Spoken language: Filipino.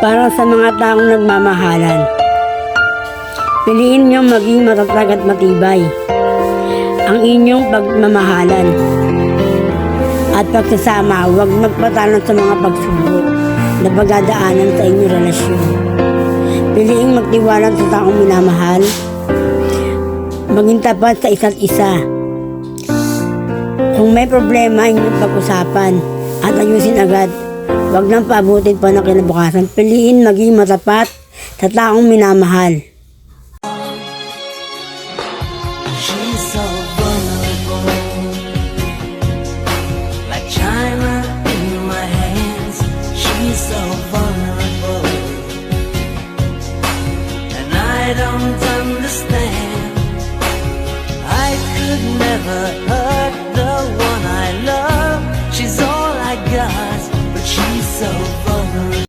Para sa mga taong nagmamahalan, piliin niyong maging matatag at matibay ang inyong pagmamahalan at pagsasama. Huwag magpatalo sa mga pagsubok na pagdadaanan sa inyong relasyon. Piliing magtiwala sa taong minamahal, maging tapat sa isa't isa. Kung may problema, inyong pag-usapan at ayusin agad. Huwag nang paabutin pa ng kinabukasan. Piliin maging matapat sa taong minamahal. She's so vulnerable, like China in my hands. She's so vulnerable.